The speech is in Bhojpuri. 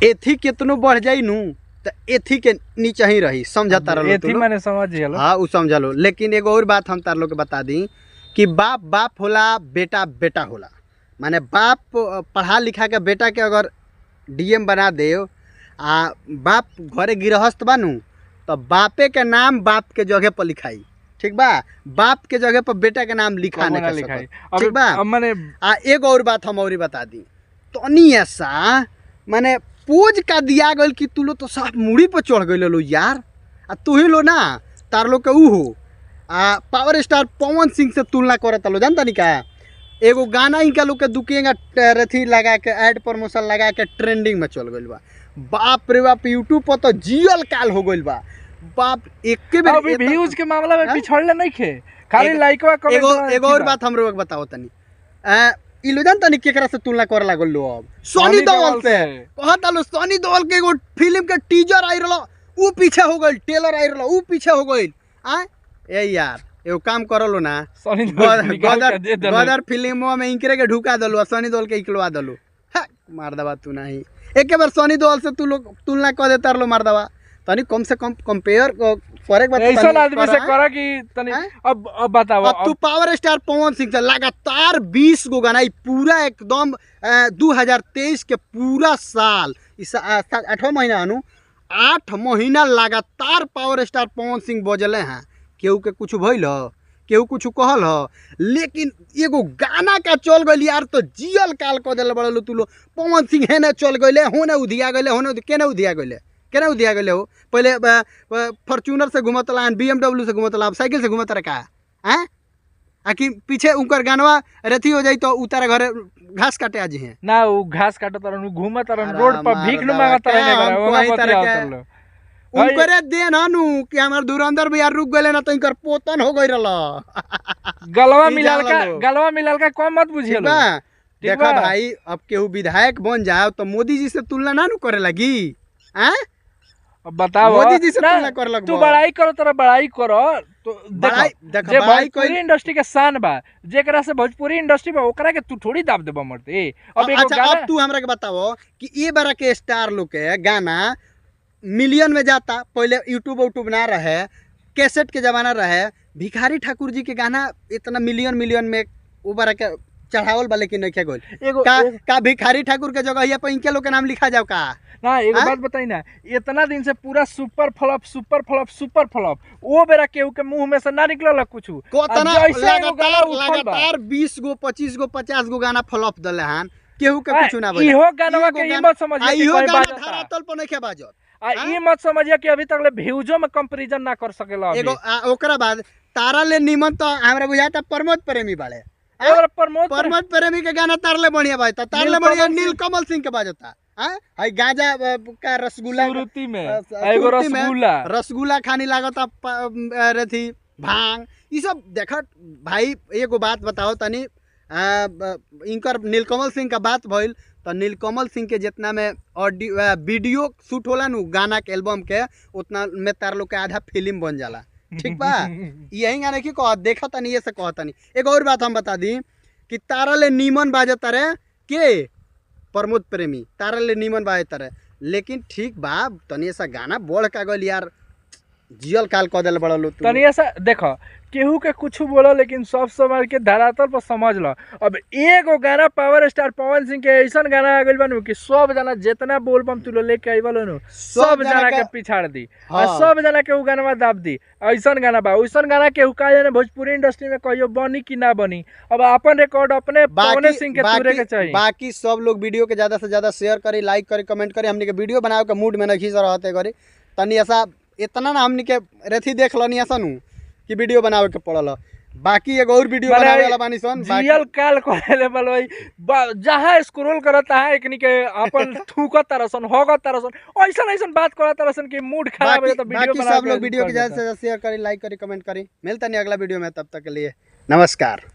एथी कितनो बढ़ जाई नु तो एथी के नीचे ही रही, समझता रहो एथी माने समझ लो। हाँ उ समझ लो। लेकिन एगो और बात हम तार लोग के बता दी कि बाप बाप होला, बेटा बेटा होला। माने बाप पढ़ा लिखा के बेटा के अगर डीएम बना दे आ बाप घरे गृहस्थ बानू तो बापे के नाम बाप के जगह पर लिखाई, ठीक बा। बाप के जगह पर बेटा के नाम लिखा नहीं कर सकत, ठीक बा। माने आ एगो और बात हम और बता दी, तनी ऐसा माने पोज का दिया गल कि तू लो तो साफ मुड़ी पर चढ़ गई लो यार। आ तू ही लो ना तार लो के ऊ हो आ पावर स्टार पवन सिंह से तुलना करता लो, जानता नहीं का। एगो गाना इनका लोग के दुकेगा रथी लगा के ऐड प्रमोशन लगा के ट्रेंडिंग में चल गइल बा। बाप रे बाप, यूट्यूब पर तो जियल काल हो गइल बा बाप। एक बेर अभी व्यूज के मामला में पिछड़ले नहीं खे, खाली लाइकवा कमेंट। एगो और बात हमरो बताओ तनी, इलो जानता नहीं केकरा से तुलना करे लागल लो। अब सनी देओल से कहता लो, सनी देओल के एगो फिल्म के टीजर आई रहलो ऊ पीछे हो गइल, ट्रेलर आई रहलो ऊ पीछे हो गइल। आ ए यार एगो काम करलो ना, गदर फिल्मवा में इनकरे के ढुका दलो, सनी देओल के इकलवा दलो। मार दवा तू नहीं एक बार सनी देओल से तू लोग तुलना कर देता रहो, मार दवा तनी कम से कम कंपेयर फॉर एक बात ऐसा आदमी से करा कि तनी अब बताओ। अब तू पावर स्टार पवन सिंह से लगातार 20 गो गाना पूरा एकदम 2023 के पूरा साल इस 8वां महीना अनु 8 महीना लगातार पावर स्टार पवन सिंह बजले हैं। केहू के कुछ भइल केहू कुछ कहल ह, लेकिन एगो गाना का चल गई यार तो जियल काल कर दिल बड़े तू लो। पवन सिंह हेने चल गए, होने उधिया गए, होने केने उधिया गए, केना उधिया गए हो। पहले फॉर्च्यूनर से घूमत ला, BMW से घूमत ला, साइकिल से घूमत रखा है आकि पीछे उनकर गानवा रथी हो जाई तो उतारे घरे घास काटे आज हैं ना। वो घास काटत रहन, घूमत रहन, रोड पर भीख न मांगत रहन। उनकरे देन हनु कि हमर धुरंधर भैया रुक गए ना तो इनकर पोतन हो गई रहला। गलवा मिलाल का कम मत बुझिए। देखा भाई, अब केहू विधायक बन जाओ तो मोदी जी से तुलना ना करे लगी। अब बताओ मोदी जी से तुलना कर लग तू बड़ाई करो, तेरा बड़ाई करो तो देखो भोजपुरी इंडस्ट्री के शान बा, जेकरा से भोजपुरी इंडस्ट्री बा ओकरा के तू थोड़ी दाब देबा मरते। अब एगो अच्छा अब तू हमरा के बताओ कि ये बार के स्टार लोग के गाना मिलियन में जाता। पहले यूट्यूब ना रहे, कैसेट के जमाना रहे। भिखारी ठाकुर जी के गाना इतना मिलियन में ऊपर के चढ़ावल बा, लेकिन नहीं गोल का भिखारी ठाकुर के जगह पर इनके लोग के नाम लिखा जाओ का ना। एक बात बताई ना, इतना दिन से पूरा सुपर फ्लॉप वो बेरा केहू के मुंह में से ना निकलल कुछ। लगातार 20 गो 25 गो 50 गो गाना फ्लॉप दले हन, केहू के कुछ ना बजे। इहो गानवा के ई मत समझिए कि कोई बात धरातल पर नहीं बाजत। ई मत समझिए कि अभी तक ले व्यूजो में कंपैरिजन ना कर सकेला। एगो ओकरा बाद तारा ले निमन तो हमरा बुझाता प्रमोद प्रेमी बाड़े। प्रमोद प्रेमी के गाना तारले बढ़िया बाजता, तारले बढ़िया नीलकमल सिंह के बाजता। हां गांजा का रसगुल्ला में एगो रसगुल्ला खानी लागता रथी भांग ई सब। देख भाई एगो बात बताओ तनी, इनकर नीलकमल सिंह का बात भइल तो नीलकमल सिंह के जितना में ऑडियो वीडियो शूट होला नु गाना के एल्बम के, उतना में तार लोग के आधा फिल्म बन जाला, ठीक बा। यही गाना की कह देखा तनी, ये से कहता नहीं। एक और बात हम बता दी कि तारा ले नीमन बाजता रहे के प्रमोद प्रेमी, तारा ले नीमन बाजता रहे, लेकिन ठीक बा तनी ऐसा गाना बोल का गल यार जियल काल कह दिल बड़ा लो तनी ऐसा। देखो केहू के कुछ बोलो, लेकिन सब समझ के धरातल पर समझ लो। अब एगो गाना पावर स्टार पवन सिंह के ऐसा गाना आ गइल बानू कि सब जना जितना बोलबम तू लो लेके आइबा लो सब जना के पिछाड़ दी और सब जना के उ गाना दाब दी। ऐसा गाना बा, वैसा गाना केहू का जाने भोजपुरी इंडस्ट्री में कहियो बनी कि ना बनी। अब अपन रिकॉर्ड अपने पवन सिंह के तुरे के चाहिए। बाकी सब लोग वीडियो के ज्यादा से ज्यादा शेयर करी, लाइक करी, कमेंट करी। हमनी के वीडियो बनावे के मूड में नहीं खींच रहते करी तनी ऐसा इतना ना हमनी के रेथी देख लनी ऐसा नु कि वीडियो बनावे के पड़ल। बाकी एगो और वीडियो बनावे वाला बानी सन जियल काल कहले बलई जहां स्क्रॉल करता है एकनी के अपन थूकत तरसन होगत तरसन ऐसन बात करत तरसन कि मूड खराब हो तो वीडियो बना। सब लोग वीडियो के ज्यादा से ज्यादा शेयर करी, लाइक करी, कमेंट करी। मिलता नहीं अगला वीडियो में, तब तक के लिए नमस्कार।